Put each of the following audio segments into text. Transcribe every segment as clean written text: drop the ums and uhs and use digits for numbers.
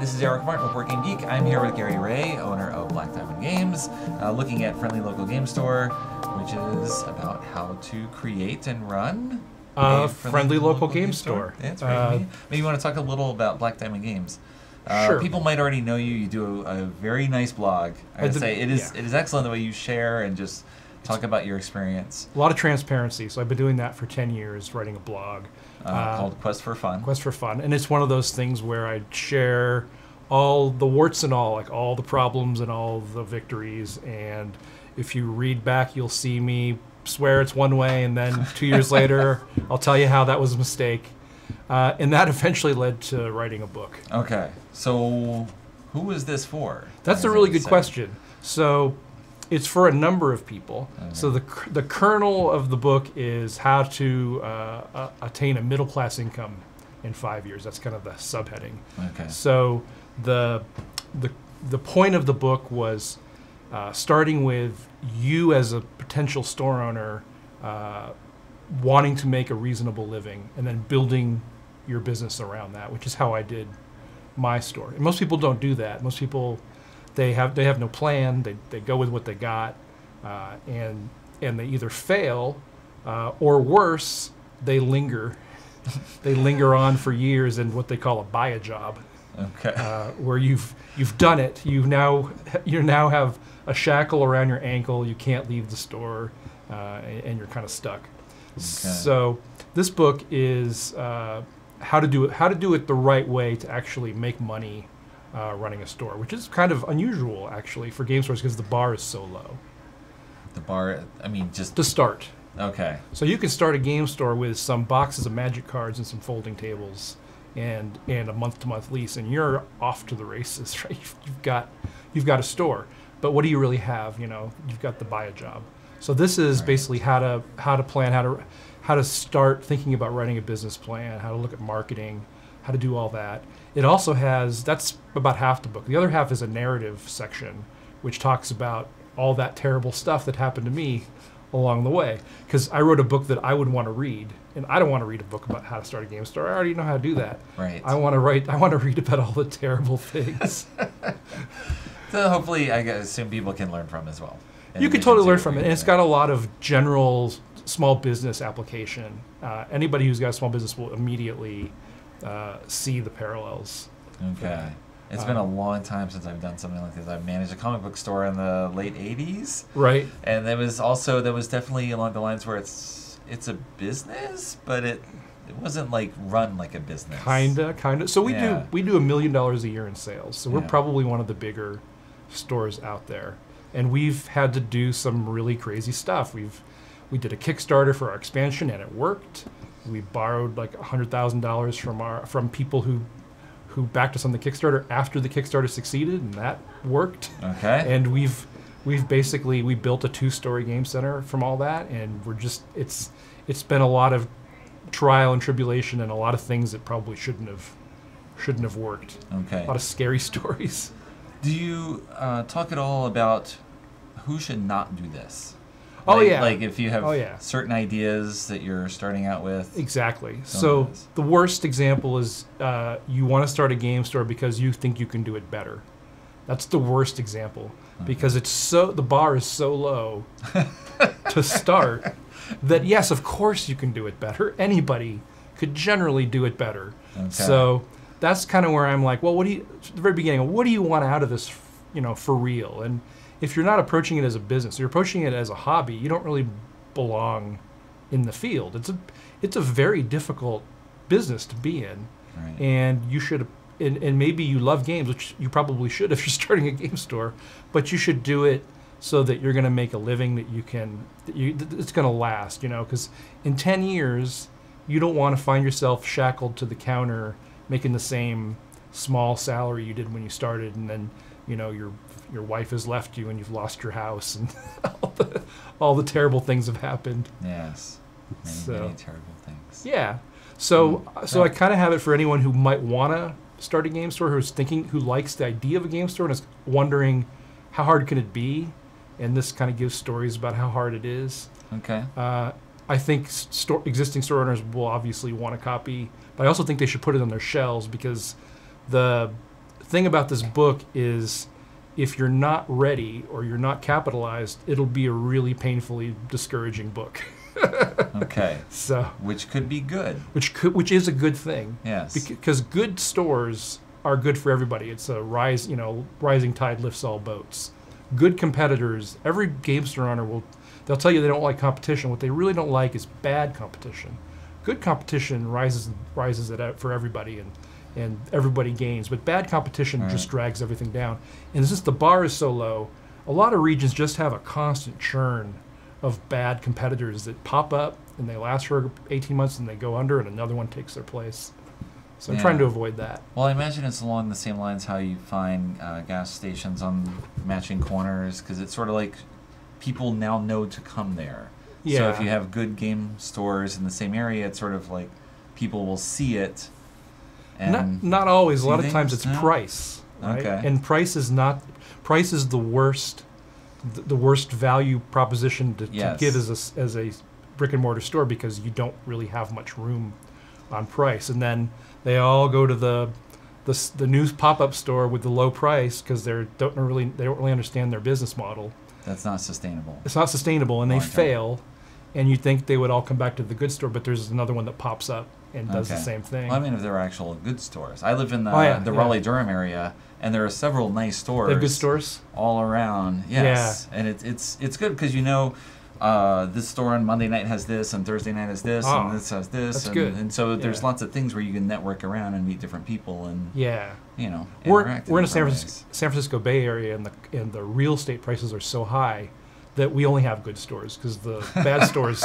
this is Eric Martin with Working Geek. I'm here with Gary Ray, owner of Black Diamond Games, looking at Friendly Local Game Store, which is about how to create and run a friendly local game store. That's right. Maybe you want to talk a little about Black Diamond Games. Sure. People might already know you. You do a very nice blog. I would say it is excellent the way you share and just talk about your experience. A lot of transparency. So I've been doing that for 10 years, writing a blog. Called Quest for Fun. Quest for Fun. And it's one of those things where I share all the warts and all, like all the problems and all the victories. And if you read back, you'll see me swear it's one way, and then 2 years later, I'll tell you how that was a mistake. And that eventually led to writing a book. Okay. So who is this for? That's a really good question. So it's for a number of people. Okay. So the kernel of the book is how to attain a middle-class income in 5 years. That's kind of the subheading. Okay. So the point of the book was starting with you as a potential store owner wanting to make a reasonable living, and then building your business around that, which is how I did my store. And most people don't do that. Most people, they have no plan. They go with what they got, and they either fail, or worse, they linger. They linger on for years in what they call a buy a job. Okay. Where you've done it. You now have a shackle around your ankle. You can't leave the store, and you're kind of stuck. Okay. So this book is how to do it the right way to actually make money running a store, which is kind of unusual actually for game stores because the bar is so low. The bar, I mean, just to start. Okay. So you can start a game store with some boxes of magic cards and some folding tables and a month-to-month lease, and you're off to the races, right? You've got a store, but what do you really have? You know, you've got the buy a job. So this is basically how to plan, how to start thinking about writing a business plan, how to look at marketing, how to do all that. It also has, that's about half the book. The other half is a narrative section, which talks about all that terrible stuff that happened to me along the way. Because I wrote a book that I would want to read, and I don't want to read a book about how to start a game store. I already know how to do that. Right. I want to read about all the terrible things. So hopefully, I assume people can learn from as well. You can totally learn from it, and it's got a lot of general small business application. Anybody who's got a small business will immediately see the parallels. Okay. It's been a long time since I've done something like this. I've managed a comic book store in the late 80s. Right. And there was definitely along the lines where it's a business, but it wasn't like run like a business. Kinda. So we do $1 million a year in sales. So we're probably one of the bigger stores out there. And we've had to do some really crazy stuff. We did a Kickstarter for our expansion, and it worked. We borrowed like $100,000 from people who backed us on the Kickstarter after the Kickstarter succeeded, and that worked. Okay. And we've basically built a 2-story game center from all that, and it's been a lot of trial and tribulation and a lot of things that probably shouldn't have worked. Okay. A lot of scary stories. Do you talk at all about who should not do this? Like if you have certain ideas that you're starting out with. Exactly. So the worst example is you want to start a game store because you think you can do it better. That's the worst example because the bar is so low to start that yes, of course you can do it better. Anybody could generally do it better. Okay. So that's kind of where I'm like, well, at the very beginning, what do you want out of this, for real? And if you're not approaching it as a business, you're approaching it as a hobby, you don't really belong in the field. It's a very difficult business to be in. Right. And you should, and maybe you love games, which you probably should if you're starting a game store, but you should do it so that you're going to make a living that it's going to last, because in 10 years, you don't want to find yourself shackled to the counter making the same small salary you did when you started, and then your wife has left you and you've lost your house and all the terrible things have happened. Yes, many terrible things. Yeah, so I kind of have it for anyone who might want to start a game store, who likes the idea of a game store and is wondering how hard can it be, and this kind of gives stories about how hard it is. Okay. I think existing store owners will obviously want a copy, but I also think they should put it on their shelves because the thing about this book is, if you're not ready or you're not capitalized, it'll be a really painfully discouraging book. Okay. So, which could be good. Which is a good thing. Yes. Because good stores are good for everybody. It's a rising tide lifts all boats. Good competitors, every game store owner they'll tell you they don't like competition. What they really don't like is bad competition. Good competition rises it out for everybody, and everybody gains. But bad competition just drags everything down. And since the bar is so low, a lot of regions just have a constant churn of bad competitors that pop up and they last for 18 months and they go under and another one takes their place. So I'm trying to avoid that. Well, I imagine it's along the same lines how you find gas stations on matching corners, because it's sort of like people now know to come there. Yeah. So if you have good game stores in the same area, it's sort of like people will see it. And not always. A lot of think times it's so? price. Right? Okay. And price is the worst value proposition to give as a brick and mortar store, because you don't really have much room on price. And then they all go to the new pop-up store with the low price because they don't really understand their business model. That's not sustainable. It's not sustainable, and they fail. And you think they would all come back to the good store, but there's another one that pops up and does the same thing. Well, I mean, if there are actual good stores. I live in the Raleigh-Durham area, and there are several nice stores. They have good stores? All around, yes. Yeah. And it's good because this store on Monday night has this, and Thursday night has this, and this has this. That's good. And so there's lots of things where you can network around and meet different people and, We're interact in the San Francisco Bay Area, and the real estate prices are so high that we only have good stores, because the bad stores,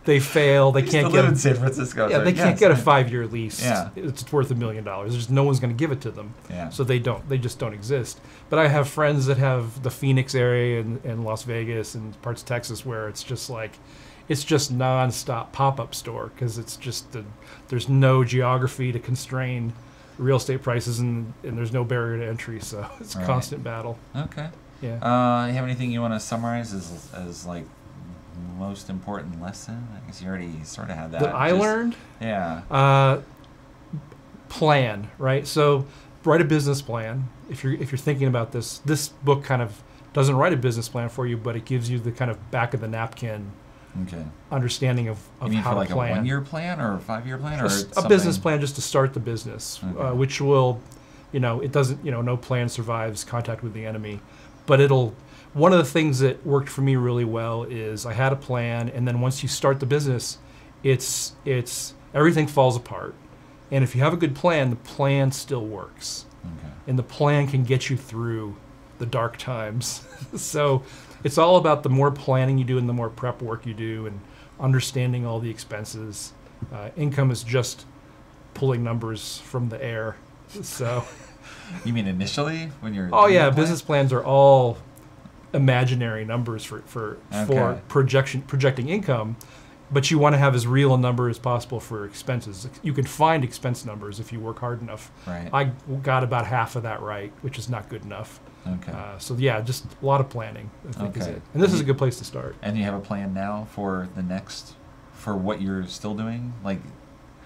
they fail. They can't get in San Francisco. Yeah, they can't get a 5-year lease. Yeah. It's worth $1 million. There's just no one's going to give it to them. Yeah. So they just don't exist. But I have friends that have the Phoenix area and Las Vegas and parts of Texas where it's just nonstop pop-up store, because it's just there's no geography to constrain real estate prices, and there's no barrier to entry. So it's a constant battle. Okay. Yeah. You have anything you want to summarize as like most important lesson? I guess you already sort of had that. That I learned? Yeah. Plan, right? So write a business plan. If you're thinking about this book kind of doesn't write a business plan for you, but it gives you the kind of back of the napkin understanding of you mean how for like to plan. a 1-year plan or a 5-year plan, or a business plan just to start the business, which will, it doesn't, no plan survives contact with the enemy. But one of the things that worked for me really well is I had a plan, and then once you start the business, it's everything falls apart. And if you have a good plan, the plan still works. Okay. And the plan can get you through the dark times. So it's all about the more planning you do and the more prep work you do and understanding all the expenses. Income is just pulling numbers from the air. So... You mean initially when you're? Oh yeah, business plans are all imaginary numbers for projecting income, but you want to have as real a number as possible for expenses. You can find expense numbers if you work hard enough. Right. I got about half of that right, which is not good enough. Okay. So yeah, just a lot of planning, I think is it. And this is a good place to start. And you have a plan now for what you're still doing? Like,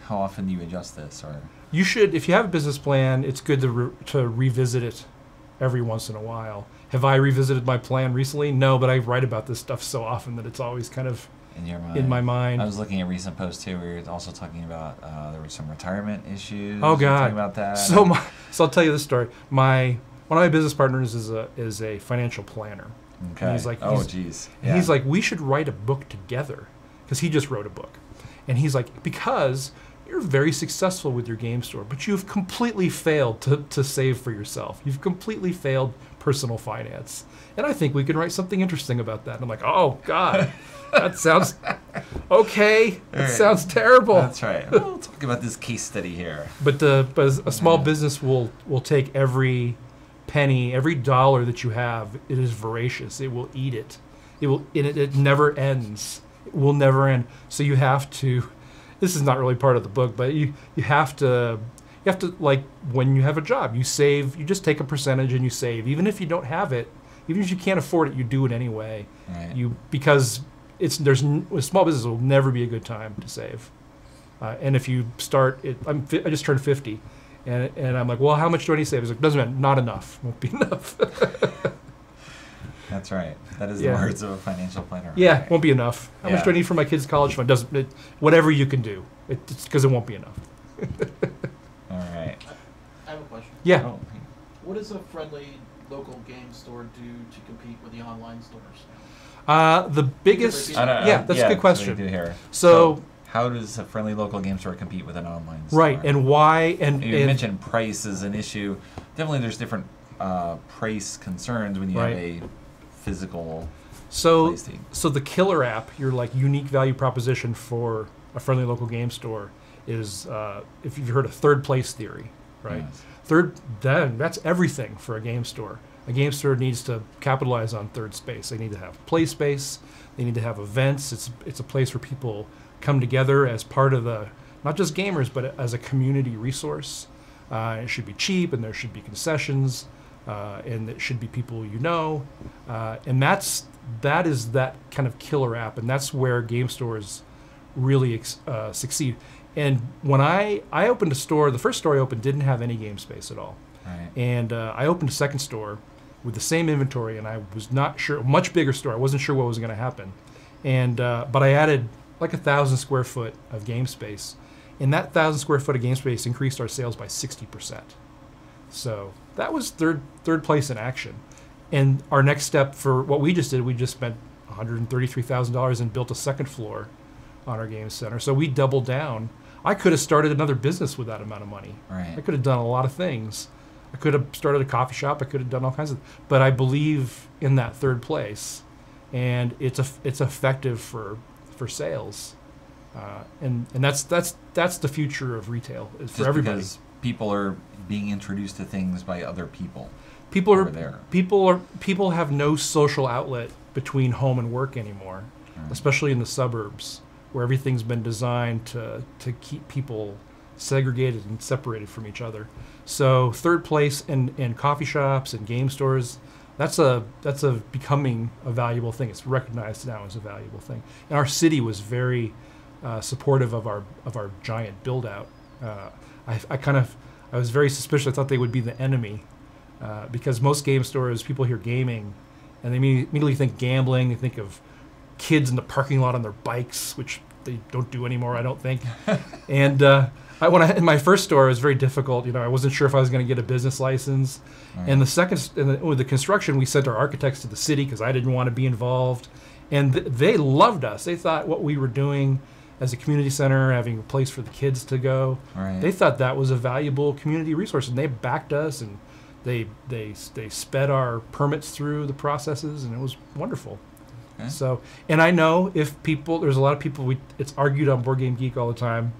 how often do you adjust this, or? You should, if you have a business plan, it's good to revisit it every once in a while. Have I revisited my plan recently? No, but I write about this stuff so often that it's always kind of in my mind. I was looking at recent posts too, where you're also talking about there were some retirement issues. Oh God, talking about that. So I'll tell you this story. One of my business partners is a financial planner. Okay. And he's like, geez. Yeah. He's like, we should write a book together, because he just wrote a book, and he's like, because you're very successful with your game store, but you've completely failed to save for yourself. You've completely failed personal finance. And I think we can write something interesting about that. And I'm like, oh, God, that sounds okay. That sounds terrible. That's right. We'll talk about this case study here. But a small business will take every penny, every dollar that you have. It is voracious. It will eat it. It never ends. It will never end. So you have to... This is not really part of the book, but you have to, like, when you have a job, you save, you just take a percentage and you save. Even if you don't have it, even if you can't afford it, you do it anyway. Right. Because a small business will never be a good time to save. And if you start, I just turned 50, And I'm like, well, how much do I need to save? He's like, doesn't matter, not enough. Won't be enough. That's right. That is the words of a financial planner. Yeah, right. won't be enough. How much do I need for my kids' college fund? Whatever you can do. It's because it won't be enough. All right. I have a question. Yeah. Oh, What does a friendly local game store do to compete with the online stores? The biggest. I don't know. Yeah, that's a good question. So we do here. So how does a friendly local game store compete with an online store? right, and why? And you mentioned price is an issue. Definitely, there's different price concerns when you have a physical. So the killer app, your like unique value proposition for a friendly local game store is if you've heard of third place theory, right? Yes. That's everything for a game store. A game store needs to capitalize on third space. They need to have play space. They need to have events. It's a place where people come together as part of the, not just gamers, but as a community resource. It should be cheap, and there should be concessions, and it should be people you know, and that is that kind of killer app, and that's where game stores really succeed. And when I opened a store, the first store I opened didn't have any game space at all. Right. And I opened a second store with the same inventory, and I was not sure, a much bigger store. I wasn't sure what was going to happen. And but I added like 1,000 square foot of game space, and that 1,000 square foot of game space increased our sales by 60%. So that was third place in action. And our next step for what we just did, we just spent $133,000 and built a second floor on our game center. So we doubled down. I could have started another business with that amount of money. Right. I could have done a lot of things. I could have started a coffee shop. I could have done all kinds of. But I believe in that third place, and it's effective for sales, and that's the future of retail is for everybody. Because people are being introduced to things by other people. People have no social outlet between home and work anymore, especially in the suburbs, where everything's been designed to keep people segregated and separated from each other. So third place in coffee shops and game stores, that's becoming a valuable thing. It's recognized now as a valuable thing. And our city was very supportive of our giant build out. I was very suspicious. I thought they would be the enemy because most game stores, people hear gaming and they immediately think gambling. They think of kids in the parking lot on their bikes, which they don't do anymore, I don't think. And in my first store, it was very difficult. I wasn't sure if I was going to get a business license. Right. And with the construction, we sent our architects to the city because I didn't want to be involved. And they loved us. They thought what we were doing as a community center, having a place for the kids to go, right. They thought that was a valuable community resource, and they backed us, and they sped our permits through the processes, and it was wonderful. Okay. So, and I know there's a lot of people, it's argued on Board Game Geek all the time.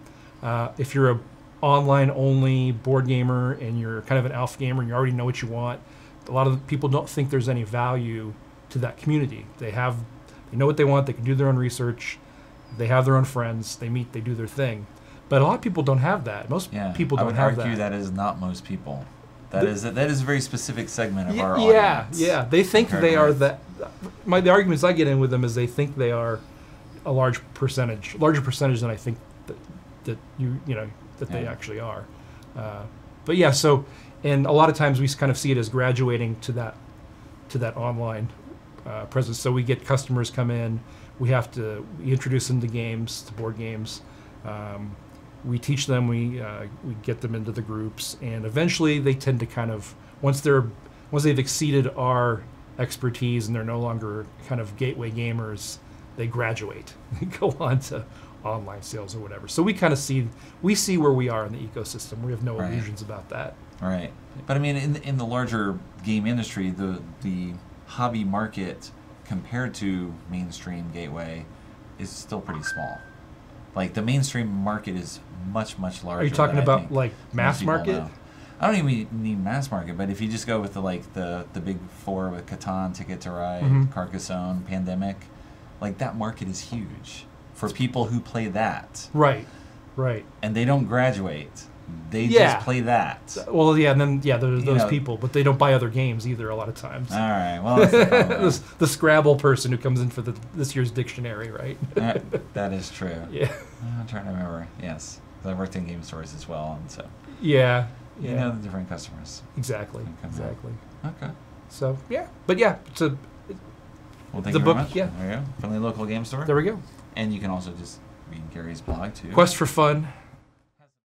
If you're a online only board gamer and you're kind of an alpha gamer and you already know what you want, a lot of people don't think there's any value to that community. They know what they want, they can do their own research, they have their own friends, they meet, they do their thing. But a lot of people don't have that. Most people don't have that. I would argue that is not most people. That is a very specific segment of our audience. Yeah. They think they are that. The arguments I get in with them is they think they are a larger percentage than I think that they actually are. But yeah, so, and a lot of times we kind of see it as graduating to that online presence. So we get customers come in, we introduce them to games, to board games. We teach them, we get them into the groups, and eventually they tend to kind of, once they've exceeded our expertise and they're no longer kind of gateway gamers, they graduate. They go on to online sales or whatever. So we kind of see where we are in the ecosystem. We have no illusions about that. Right. But I mean, in the larger game industry, the hobby market compared to mainstream gateway is still pretty small. Like the mainstream market is much, much larger. Are you talking about like mass market? Know. I don't even need mass market, but if you just go with the big four with Catan, Ticket to Ride, Carcassonne, Pandemic, like that market is huge for people who play that. Right. And they don't graduate. They just play that. Well, yeah, and then there's those people, but they don't buy other games either a lot of times. All right, well, that's the problem. The Scrabble person who comes in for this year's dictionary, right? That is true. Yeah. I'm trying to remember. Yes, I worked in game stores as well, and so. Yeah, You Yeah. know the different customers. Exactly. Okay. Exactly. Okay. So yeah, but yeah, so Well, thank The you book, very much. yeah. There you go. Friendly local game store. there we go. And you can also just read Gary's blog too. Quest for Fun.